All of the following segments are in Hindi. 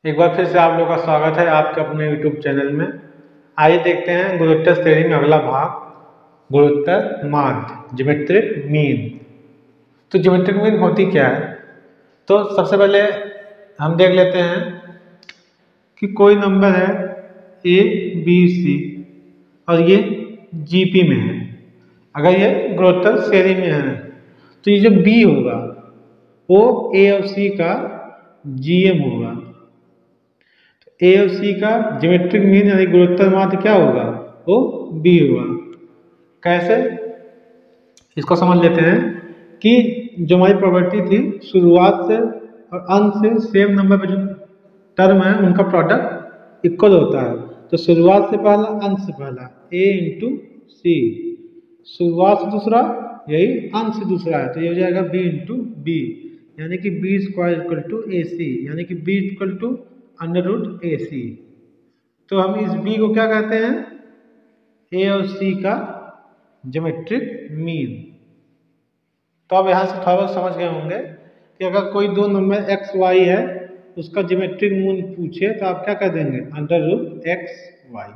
एक बार फिर से आप लोगों का स्वागत है आपके अपने YouTube चैनल में। आइए देखते हैं गुणोत्तर श्रेणी में अगला भाग, गुणोत्तर माध्य, ज्योमेट्रिक मीन। तो ज्योमेट्रिक मीन होती क्या है? तो सबसे पहले हम देख लेते हैं कि कोई नंबर है A, B, C और ये GP में है। अगर ये गुणोत्तर श्रेणी में है तो ये जो B होगा वो A और C का GM होगा। ए और सी का ज्योमेट्रिक मीन यानी गुणोत्तर माध्य क्या होगा? वो बी होगा। कैसे? इसको समझ लेते हैं कि जो हमारी प्रॉपर्टी थी, शुरुआत से और अंत से सेम नंबर पे जो टर्म है उनका प्रोडक्ट इक्वल होता है। तो शुरुआत से पहला, अंत से पहला, ए इंटू सी, शुरुआत से दूसरा यही अंत से दूसरा है तो ये हो जाएगा बी इंटू बी, यानी कि B square equal to A C, यानी कि B equal to under root A C. तो हम इस बी को क्या कहते हैं? ए और सी का ज्योमेट्रिक मीन। तो अब यहाँ से थोड़ा बहुत समझ गए होंगे कि अगर कोई दो नंबर एक्स वाई है उसका ज्योमेट्रिक मीन पूछे तो आप क्या कह देंगे? Under root X Y.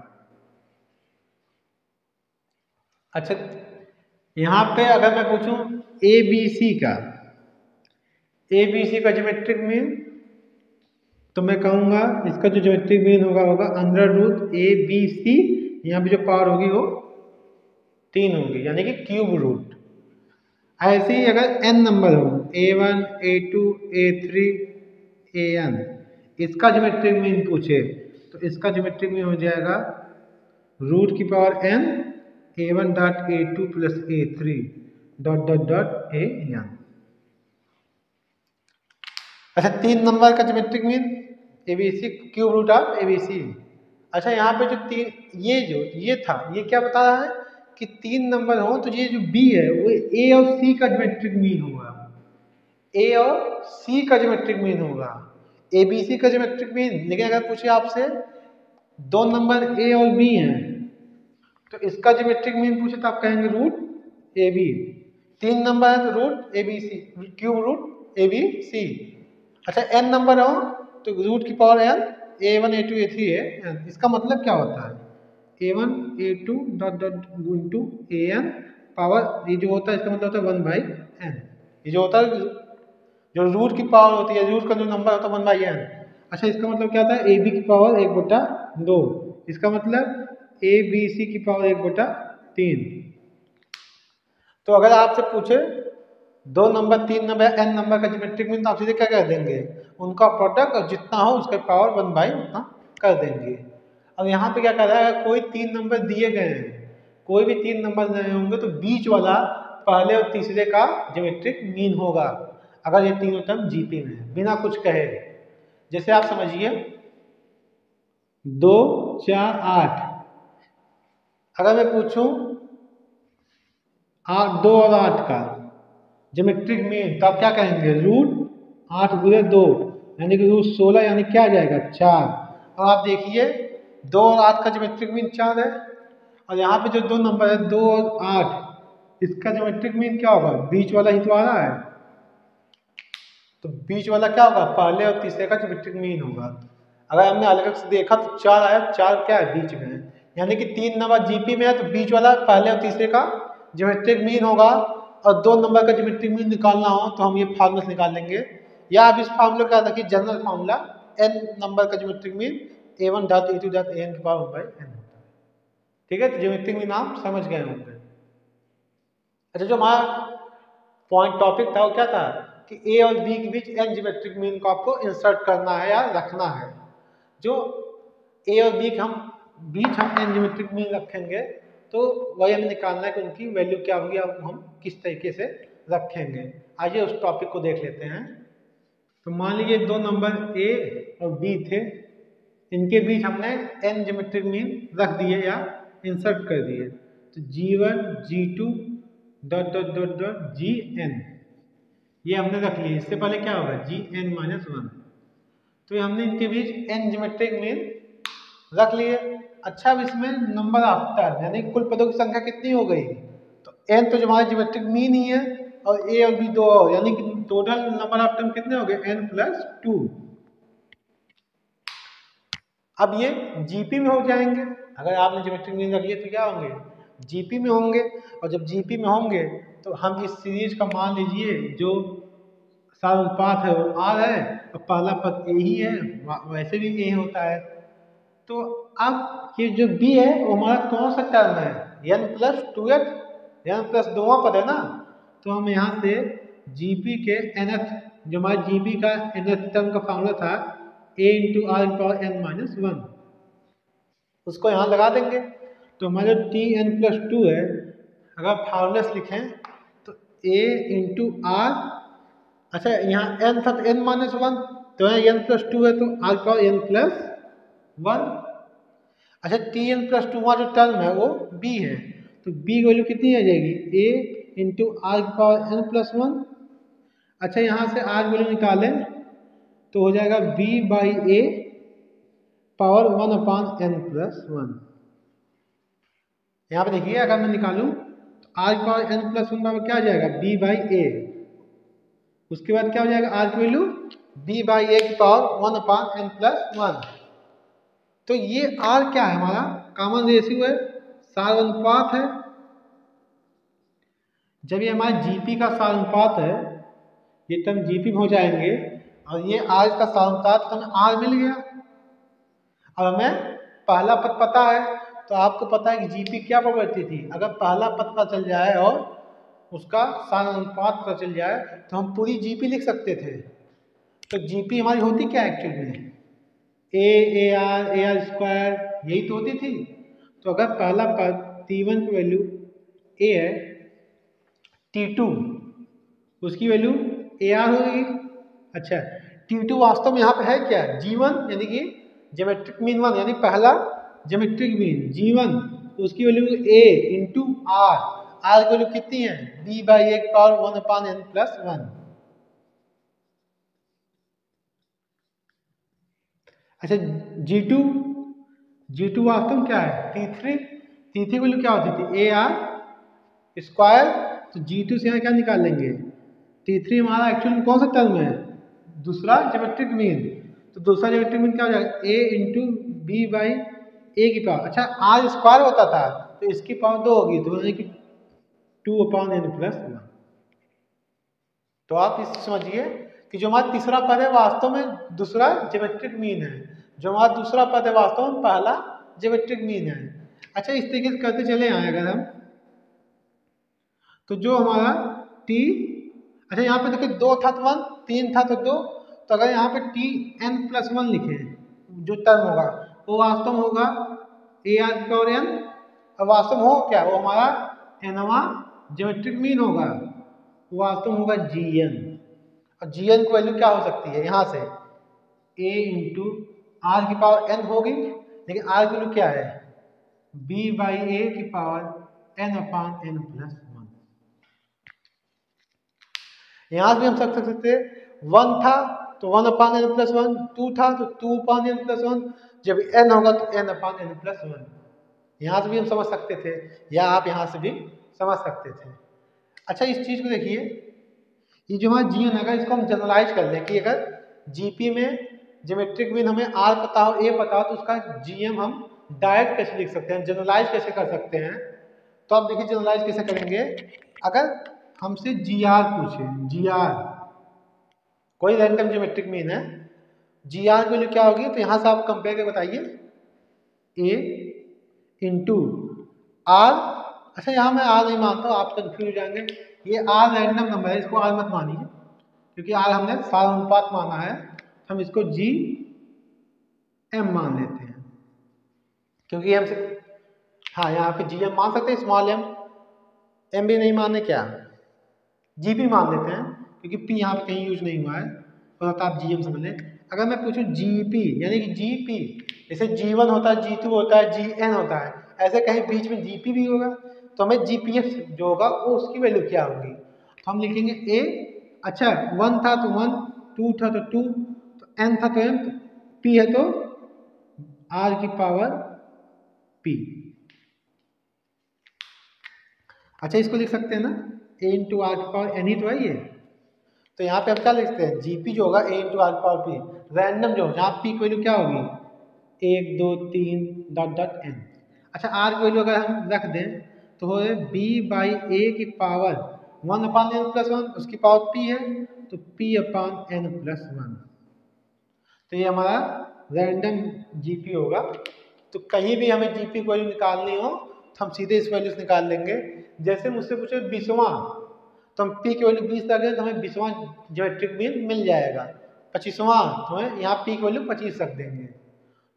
अच्छा, यहाँ पे अगर मैं पूछूं ए बी सी का, ए बी सी का ज्योमेट्रिक मीन, तो मैं कहूंगा इसका जो ज्योमेट्रिक मीन होगा under root A B C, यहाँ पे जो पावर होगी वो 3 होगी, यानी कि क्यूब रूट। ऐसे ही अगर n नंबर हो, A1, A2, A3, AN, इसका ज्योमेट्रिक मीन पूछे तो इसका ज्योमेट्रिक मीन हो जाएगा रूट की power n A1 dot A2 plus A3 dot dot dot AN। अच्छा, 3 नंबर का geometric mean ABC cube root of ABC। अच्छा, यहाँ पे जो तीन ये था, ये क्या बता रहा है कि 3 नंबर हो तो ये जो B है वो A और C का ज्योमेट्रिक मीन होगा, A और C का ज्योमेट्रिक मीन होगा, ABC का ज्योमेट्रिक मीन। लेकिन अगर पूछे आपसे दो नंबर A और B हैं तो इसका ज्योमेट्रिक मीन पूछे तो आप कहेंगे रूट AB। 3 नंबर है तो root ABC, cube root ABC। अच्छा, n नंबर हो तो रूट की power n A1 A2 A3 है। इसका मतलब क्या होता है? A1 A2 dot dot into AN power, ये जो होता है इसका मतलब होता है 1/n। ये जो होता है, जो रूट की पावर होती है, रूट का जो नंबर होता है 1/n। अच्छा, इसका मतलब क्या होता है? AB की पावर 1/2, इसका मतलब ABC की पावर 1/3। तो अगर आपसे पूछे दो नंबर, 3 नंबर, n नंबर का ज्योमेट्रिक मीन तो आप सीधे क्या कर देंगे? उनका प्रोडक्ट और जितना हो उसका पावर 1/, उतना कर देंगे। अब यहाँ पे क्या कर रहा है, कोई 3 नंबर दिए गए हैं, कोई भी 3 नंबर दिए होंगे तो बीच वाला पहले और तीसरे का ज्योमेट्रिक मीन होगा अगर ये तीनों टर्म जीपी में है, बिना कुछ कहे। जैसे आप समझिए 2, 4, 8, अगर मैं पूछूं 2 और 8 का ज्योमेट्रिक मीन तो आप क्या कहेंगे? रूट 8 गुणे 2 यानी कि रूट 16, यानी क्या आ जाएगा? 4। और आप देखिए 2 और 8 का ज्योमेट्रिक मीन 4 है, और यहाँ पे जो दो नंबर है 2 और 8, इसका ज्योमेट्रिक मीन क्या होगा? बीच वाला ही तो आ रहा है, तो बीच वाला क्या होगा? पहले और तीसरे का ज्योमेट्रिक मीन होगा। अगर हमने अलग से देखा तो 4 आया, 4 क्या है? बीच में है, यानी कि 3 नंबर जीपी में है तो बीच वाला पहले और तीसरे का ज्योमेट्रिक मीन होगा। और 2 नंबर का ज्योमेट्रिक मीन निकालना हो तो हम ये फार्मूला से निकाल लेंगे, या आप इस फार्मूला का रखिए जनरल फार्मूला, n नंबर का geometric mean A1 dot A2 dot AN की पावर 1/n होता है। ठीक है, तो ज्योमेट्रिक मीन आप समझ गए होंगे। अच्छा, जो हमारा पॉइंट टॉपिक था वो क्या था कि ए और बी के बीच एन ज्योमेट्रिक मीन को आपको इंसर्ट करना है या रखना है। जो ए और बी के हम बीच हम एन ज्योमेट्रिक मीन रखेंगे तो वही हमें निकालना है कि उनकी वैल्यू क्या होगी, अब हम किस तरीके से रखेंगे। आइए उस टॉपिक को देख लेते हैं। तो मान लीजिए दो नंबर ए और बी थे, इनके बीच हमने एन ज्योमेट्रिक मीन रख दिए या इंसर्ट कर दिए। तो G1 G2 dot dot dot dot GN ये हमने रख लिया। इससे पहले क्या होगा? GN-1। तो ये हमने इनके बीच एन ज्योमेट्रिक मीन रख लिए। अच्छा, अब इसमें नंबर ऑफ टर्म यानी कुल पदों की संख्या कितनी हो गई? तो एन तो जो हमारा ज्योमेट्रिक मीन ही है, और ए और बी दो और, यानी कि टोटल नंबर ऑफ टर्म कितने हो गए? n + 2। अब ये जीपी में हो जाएंगे, अगर आपने ज्योमेट्रिक मीन रख लिए तो क्या होंगे, जीपी में होंगे। और जब जीपी में होंगे तो हम इस सीरीज का मान लीजिए जो सानुपात है वो आर है और पहला पद ए ही है, वैसे भी ए होता है। तो अब ये जो बी है वो हमारा कौन सा टर्म है, N plus two H, N plus दोवां पद है ना। तो हम यहाँ से जीपी के nth, जो हमारे जीपी का nth टर्म का फॉर्मूला था a into R power n minus one, उसको यहाँ लगा देंगे। तो हमारा जो टी एन प्लस टू है, अगर फॉर्मूला से लिखें तो a इंटू आर, अच्छा यहाँ n था तो n माइनस वन, तो यहाँ n प्लस टू है तो R power n plus one. अच्छा टी एन प्लस टू जो टर्म है वो b है, तो b की वैल्यू कितनी आ जाएगी, a into R power n plus one. अच्छा यहाँ से आर वैल्यू निकालें तो हो जाएगा b by A power one upon N plus one. यहाँ पे देखिए अगर मैं निकालूं तो R power n plus one बराबर क्या आ जाएगा, b बाई ए। उसके बाद क्या हो जाएगा, आर की वैल्यू b बाई ए की power one upon N plus one. तो ये r क्या है, हमारा कॉमन रेशियो है, सार अनुपात है। जब ये हमारे जीपी का सार अनुपात है, ये तब जीपी में हो जाएंगे, और ये r का सार अनुपात, तो हमें r मिल गया। और हमें पहला पद पता है, तो आपको पता है कि जीपी क्या प्रॉपर्टी थी, अगर पहला पद पता चल जाए और उसका सार अनुपात पता चल जाए तो हम पूरी जीपी लिख सकते थे। तो जीपी हमारी होती क्या एक्चुअल में, ए आर स्क्वायर, यही तो होती थी। तो अगर पहला पद T1 की वैल्यू ए है, T2 उसकी वैल्यू ए आर होगी। अच्छा T2 वास्तव में यहाँ पे है क्या, G1 यानी कि ज्योमेट्रिक मीन वन, यानी पहला ज्योमेट्रिक मीन G1, तो उसकी value A into R, R की वैल्यू कितनी है, b बाई एक power one upon N plus one. अच्छा G2 वास्तव में क्या है, T3 की वैल्यू क्या होती थी, ए आर स्क्वायर। तो G2 से यहाँ क्या निकाल लेंगे, T3 हमारा एक्चुअल में कौन सा टर्म है, दूसरा ज्योमेट्रिक मीन। तो दूसरा ज्योमेट्रिक मीन क्या हो जाएगा, a into B by A की पावर, अच्छा आर स्क्वायर होता था तो इसकी पावर दो होगी, तो यानी कि two upon N plus one. तो आप इस समझिए कि जो हमारा तीसरा पद है वास्तव में दूसरा ज्योमेट्रिक मीन है, जो हमारा दूसरा पद है वास्तव में पहला ज्योमेट्रिक मीन है। अच्छा इस तरीके से करते चले आए अगर हम, तो जो हमारा टी, अच्छा यहाँ पे देखिए दो था तो वन, तीन था तो दो, तो अगर यहाँ पे टी एन प्लस वन लिखे जो टर्म होगा वो वास्तव में होगा ए आर की पावर एन, और वास्तव में हो क्या, वो हमारा एनवा ज्योमेट्रिक मीन होगा, वो वास्तव में होगा जी एन। और जी एन की वैल्यू क्या हो सकती है, यहाँ से ए इंटू आर की पावर एन होगी, लेकिन आर की वैल्यू क्या है, बी बाई ए की power N upon N plus one. यहाँ से भी हम सक सकते वन था तो one upon N plus one, two था तो two upon N plus one, जब एन होगा तो N upon N plus one. यहाँ से भी हम समझ सकते थे, या आप यहाँ से भी समझ सकते थे। अच्छा इस चीज़ को देखिए, ये जो हमारा जी एन है इसको हम जनरलाइज कर लें कि अगर जीपी में ज्योमेट्रिक मीन हमें आर पता हो, ए पता हो, तो उसका जीएम हम डायरेक्ट कैसे लिख सकते हैं, जनरलाइज कैसे कर सकते हैं। तो आप देखिए जनरलाइज कैसे करेंगे, अगर हमसे जी आर पूछे, जी आर कोई रैंडम ज्योमेट्रिक मीन है, जी आर की वैल्यू क्या होगी, तो यहाँ से आप कंपेयर करके बताइए ए इंटू आर। अच्छा यहाँ मैं आर नहीं मानता हूँ, आप कंफ्यूज हो जाएंगे, ये आर रैंडम नंबर है, इसको आर मत मानिए, क्योंकि आर हमने सार अनुपात माना है, हम इसको जी एम मान लेते हैं, क्योंकि हमसे हाँ यहाँ पे जी एम मान सकते हैं, स्मॉल एम भी नहीं माने क्या, जी पी मान लेते हैं, क्योंकि पी यहाँ पे कहीं यूज नहीं हुआ है, तो आप जी एम समझ लें। अगर मैं पूछूं जी पी यानी कि जी पी, जैसे जी वन होता है, जी टू होता है, जी एन होता है, ऐसे कहीं बीच में जी पी भी होगा, तो हमें जी पी एफ जो होगा वो उसकी वैल्यू क्या होगी, तो हम लिखेंगे ए, अच्छा वन था तो वन, टू था तो टू, तो एन था तो एन, तो पी है तो आर की पावर पी। अच्छा इसको लिख सकते हैं ना, ए इंटू आर की पावर एन ही तो है ये, तो यहाँ पे हम क्या लिखते हैं, जीपी जो होगा ए इंटू आर की पावर पी, रैंडम जो जहाँ पी की वैल्यू क्या होगी 1 2 3 डॉट डॉट n। अच्छा आर की वैल्यू अगर हम रख दें तो हो b बाई ए की पावर 1/n+1, उसकी पावर p है तो p/n+1। तो ये हमारा रैंडम जीपी होगा। तो कहीं भी हमें जीपी की वैल्यू निकालनी हो तो हम सीधे इस वैल्यू से निकाल लेंगे। जैसे मुझसे पूछे 20वां, तो हम p की वैल्यू 20 रख दें तो हमें 20वां ज्योमेट्रिक मीन मिल जाएगा। 25वां तो हमें यहाँ p की वैल्यू 25 रख देंगे।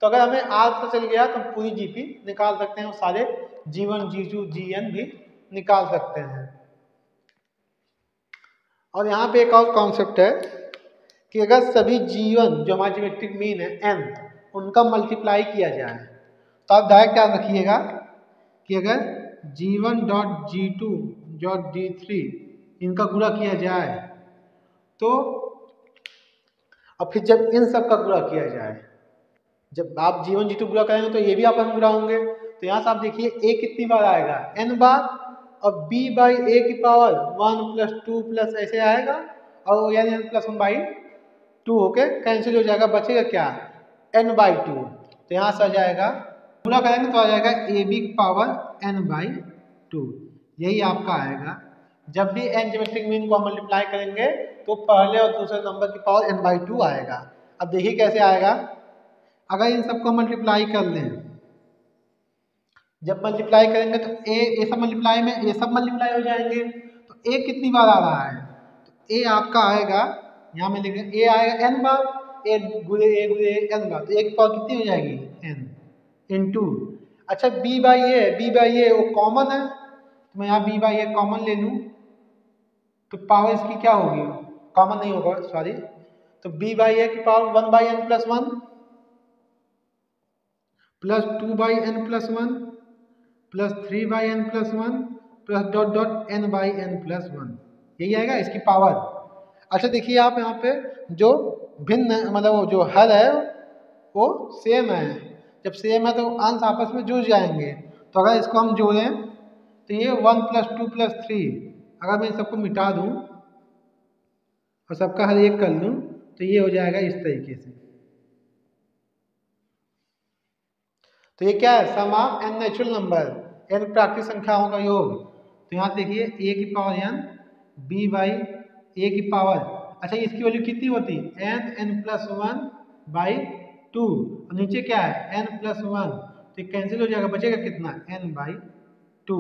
तो अगर हमें r पता चल गया तो हम पूरी जीपी निकाल सकते हैं और सारे g1 g2 gn भी निकाल सकते हैं। और यहाँ पे एक और कॉन्सेप्ट है कि अगर सभी g1 जो हमारा ज्योमेट्रिक मीन है n, उनका मल्टीप्लाई किया जाए तो आप डायरेक्ट याद रखिएगा कि अगर g1 dot g2 dot g3 इनका गुणा किया जाए तो और फिर जब इन सब का गुणा किया जाए, जब आप g1 g2 गुणा करेंगे तो ये भी आपस में गुणा होंगे। तो यहाँ से आप देखिए a कितनी बार आएगा, n बार, और b बाई ए की पावर 1 + 2 + ऐसे आएगा और यानी n+1/2 होके कैंसिल हो जाएगा, बचेगा क्या n/2। तो यहाँ से आ जाएगा, पूरा करेंगे तो आ जाएगा ए बी की पावर n/2, यही आपका आएगा। जब भी n ज्योमेट्रिक मीन को हम मल्टीप्लाई करेंगे तो पहले और दूसरे नंबर की पावर n/2 आएगा। अब देखिए कैसे आएगा, अगर इन सबको मल्टीप्लाई कर लें, जब मल्टीप्लाई करेंगे तो ए सब मल्टीप्लाई में ये सब मल्टीप्लाई हो जाएंगे। तो ए कितनी बार आ रहा है, तो ए आपका आएगा, यहाँ में लिख ए आएगा n बार, ए गुणे n बार, तो ए की पावर कितनी हो जाएगी n इंटू। अच्छा b बाई ए वो कॉमन है तो मैं यहाँ b बाई ए कॉमन ले लूँ तो पावर इसकी क्या होगी, कॉमन नहीं होगा सॉरी, तो b बाई ए की power 1/n+1 plus 2/n+1 plus 3/n+1 plus dot dot n/n+1, यही आएगा इसकी पावर। अच्छा देखिए आप यहाँ पे जो भिन्न मतलब वो जो हर है वो सेम है, जब सेम है तो अंश आपस में जुड़ जाएंगे। तो अगर इसको हम जोड़ें तो ये 1 + 2 + 3, अगर मैं सबको मिटा दूँ और सबका हर एक कर लूँ तो ये हो जाएगा इस तरीके से। तो ये क्या है, sum of n natural number, n प्राकृतिक संख्याओं का योग। तो यहाँ देखिए a की power n, b by A की पावर, अच्छा इसकी वैल्यू कितनी होती है n+1/2, और नीचे क्या है n+1, तो कैंसिल हो जाएगा, बचेगा कितना n/2,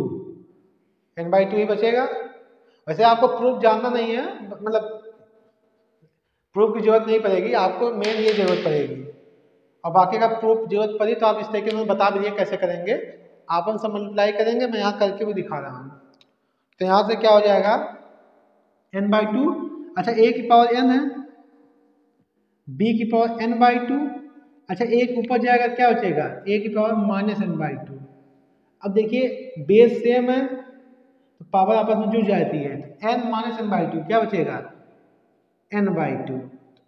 n/2 ही बचेगा। वैसे आपको प्रूफ जानना नहीं है, मतलब प्रूफ की जरूरत नहीं पड़ेगी आपको, मेन ये जरूरत पड़ेगी। और बाकी का प्रूफ जरूरत पड़ी तो आप इस तरीके से बता दीजिए कैसे करेंगे, आपन सब मल्टीप्लाई करेंगे, मैं यहाँ करके भी दिखा रहा हूँ। तो यहाँ से क्या हो जाएगा n/2, अच्छा a की पावर n है, b की पावर n/2, अच्छा एक ऊपर जाएगा क्या बचेगा a की पावर -n/2। अब देखिए बेस सेम है तो पावर आपस में जुड़ जाती है, तो n - n/2 क्या बचेगा n/2,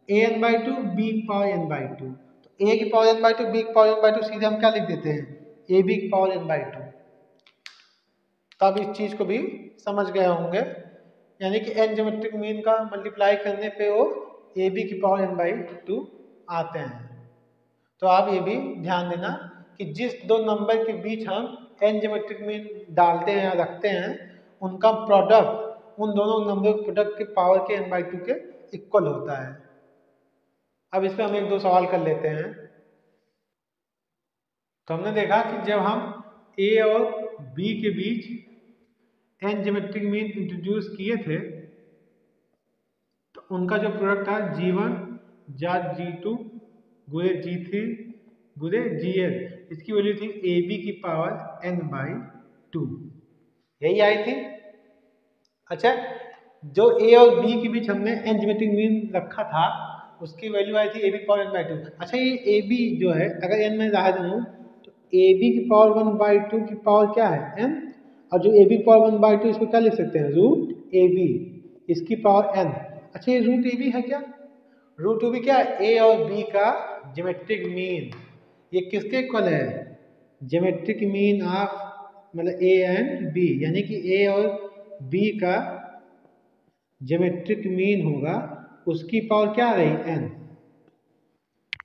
an/2 b की पावर n/2, तो a की पावर n/2 b की पावर n/2 सीधे हम क्या लिख देते हैं ab की पावर n/2। तो आप इस चीज को भी समझ गए होंगे, यानी कि n ज्योमेट्रिक मीन का मल्टीप्लाई करने पे वो ab की पावर n/2 आते हैं। तो आप ये भी ध्यान देना कि जिस दो नंबर के बीच हम n ज्योमेट्रिक मीन डालते हैं या रखते हैं, उनका प्रोडक्ट उन दोनों नंबर के प्रोडक्ट के पावर के n/2 के इक्वल होता है। अब इस पे हम एक दो सवाल कर लेते हैं। तो हमने देखा कि जब हम a और b के बीच n ज्योमेट्रिक मीन इंट्रोड्यूस किए थे तो उनका जो प्रोडक्ट था g1 जा g2 गुणे g3 गुणे gn, इसकी वैल्यू थी ab की पावर n/2, यही आई थी। अच्छा जो a और b के बीच हमने n ज्योमेट्रिक मीन रखा था उसकी वैल्यू आई थी ab की पावर n/2। अच्छा ये ab जो है अगर n में रहा दूँ तो ab की पावर 1/2 की पावर क्या है n, और जो ab की पावर 1/2 इसको क्या लिख सकते हैं √ab, इसकी पावर n। अच्छा ये √ab है क्या, √ab क्या है a और b का ज्योमेट्रिक मीन, ये किसके इक्वल है ज्योमेट्रिक मीन ऑफ मतलब a एंड b, यानी कि a और b का ज्योमेट्रिक मीन होगा उसकी पावर क्या रही n,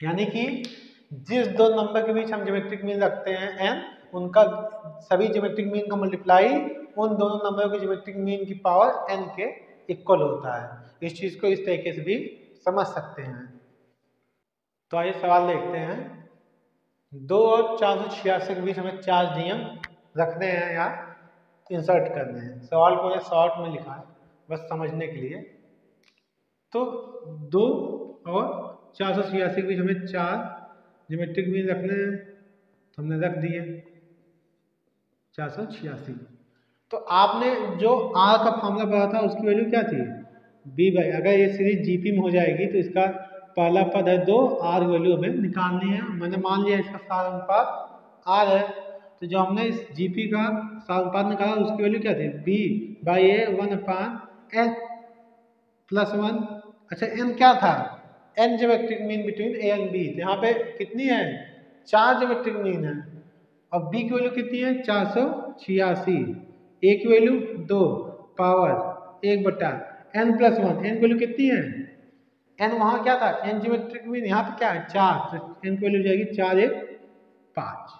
यानी कि जिस दो नंबर के बीच हम ज्योमेट्रिक मीन रखते हैं n, उनका सभी ज्योमेट्रिक मीन का मल्टीप्लाई उन दोनों नंबरों के ज्योमेट्रिक मीन की पावर n के इक्वल होता है। इस चीज को इस तरीके से भी समझ सकते हैं। तो आइए सवाल देखते हैं। 2 और 486 के बीच हमें 4 नियम रखने हैं या इंसर्ट करने हैं। सवाल को मैंने शॉर्ट में लिखा है बस समझने के लिए। तो 2 और 486 के बीच हमें 4 ज्योमेट्रिक मीन रखने हैं, तो हमने रख दिए 486। तो आपने जो r का फॉर्मूला पढ़ा था उसकी वैल्यू क्या थी, b बाई। अगर ये सीरीज जीपी में हो जाएगी तो इसका पहला पद है 2, r वैल्यू हमें निकालनी है। मैंने मान लिया इसका सार अनुपात r है, तो जो हमने इस जीपी का सार अनुपात निकाला उसकी वैल्यू क्या थी, b by A 1/n plus 1। अच्छा n क्या था, n geometric mean between a and b। तो यहाँ पे कितनी है, 4 ज्योमेट्रिक मीन है। और b की वैल्यू कितनी है, 486। a की value 2 power 1/n plus 1। n की वैल्यू कितनी है, n वहाँ क्या था, n ज्योमेट्रिक मीन, यहाँ पे क्या है 4, तो n की वैल्यू जाएगी 4 1 5।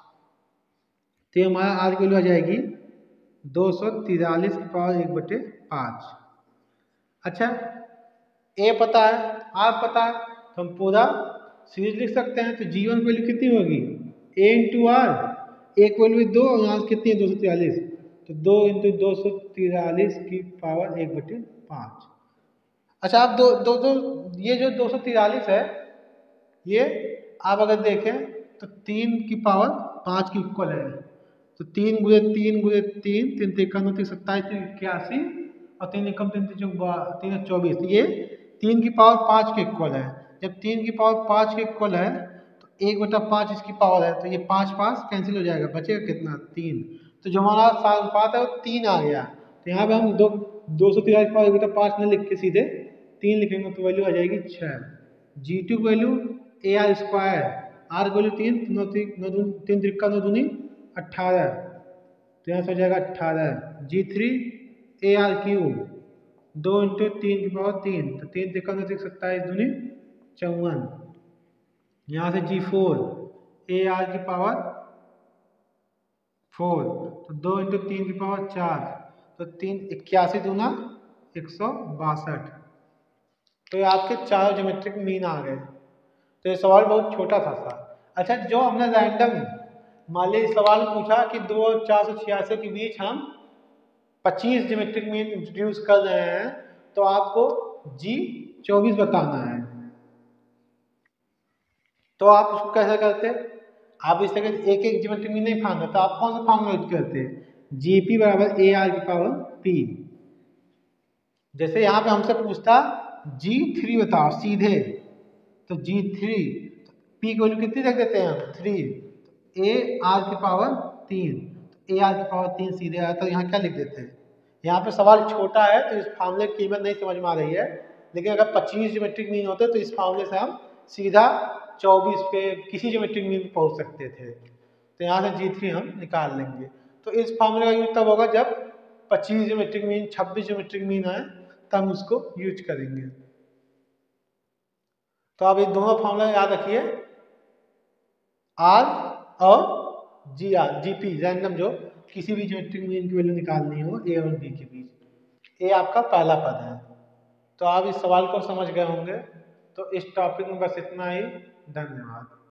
तो हमारा r की वैल्यू आ जाएगी 243 की पावर 1/5। अच्छा a पता है, r पता है, तो हम पूरा सीरीज लिख सकते हैं। तो g1 की वैल्यू कितनी होगी, a इंटू आर, एक वैल्यू 2 और यहाँ कितनी है 243, तो 2 इंटू 243 की पावर 1/5। अच्छा आप ये जो 243 है, ये आप अगर देखें तो 3 की पावर 5 की इक्वल है। तो 3 गुणे 3 गुणे 3, 3 3 9 27 81 और 3 एकम 3 3 24। ये 3 की पावर 5 के इक्वल है। जब 3 की पावर 5 के इक्वल है तो 1/5 इसकी पावर है, तो ये 5 5 कैंसिल हो जाएगा, बचेगा कितना 3। तो जो हमारा सार अनुपात है वो 3 आ गया। तो यहाँ पे हम 243 की पावर 1/5 न लिख के सीधे 3 लिखेंगे तो वैल्यू आ जाएगी 6। G2 की value A R square, R की वैल्यू 3 3 3 9 दूनी 18, तो यहाँ से हो जाएगा 18। G3 A R cube 2 into 3 की पावर 3, तो 3 3 9 27 दूनी 54। यहाँ से G4 ए आर की पावर 4, तो 2 इंटू 3 की पावर 4, तो 3 81 दूना 162। तो ये आपके 4 ज्योमेट्रिक मीन आ गए। तो ये सवाल बहुत छोटा था अच्छा जो हमने रैंडम मान ली सवाल पूछा कि 2 और 486 के बीच हम 25 ज्योमेट्रिक मीन इंट्रोड्यूस कर रहे हैं, तो आपको G24 बताना है। तो आप उसको कैसे करते, आप इस तरह एक एक ज्योमेट्रिक मीन नहीं फार्मूला, तो आप कौन सा फार्मूला यूज करते, जीपी बराबर ए आर की पावर पी। जैसे यहाँ पे हमसे पूछता G3 बताओ सीधे, तो G3 P की वैल्यू कितनी रख देते हैं हम 3, ए आर की पावर 3, तो ए आर की पावर 3 सीधे आया, तो यहाँ क्या लिख देते हैं। यहाँ पे सवाल छोटा है तो इस फार्मूले की कीमत नहीं समझ में आ रही है, लेकिन अगर 25 ज्योमेट्रिक मीन होते तो इस फार्मूले से हम सीधा 24 पे किसी ज्योमेट्रिक मीन पे पहुँच सकते थे। तो यहाँ से G3 हम निकाल लेंगे। तो इस फार्मूले का यूज तब होगा जब 25 ज्योमेट्रिक मीन 26 ज्योमेट्रिक मीन आए, तब हम उसको यूज करेंगे। तो आप ये दोनों फार्मूला याद रखिए, आर और जीपी रैंडम, जो किसी भी ज्योमेट्रिक मीन की वैल्यू निकालनी हो ए और बी के बीच। ए आपका पहला पद है। तो आप इस सवाल को समझ गए होंगे। तो इस टॉपिक में बस इतना ही। धन्यवाद।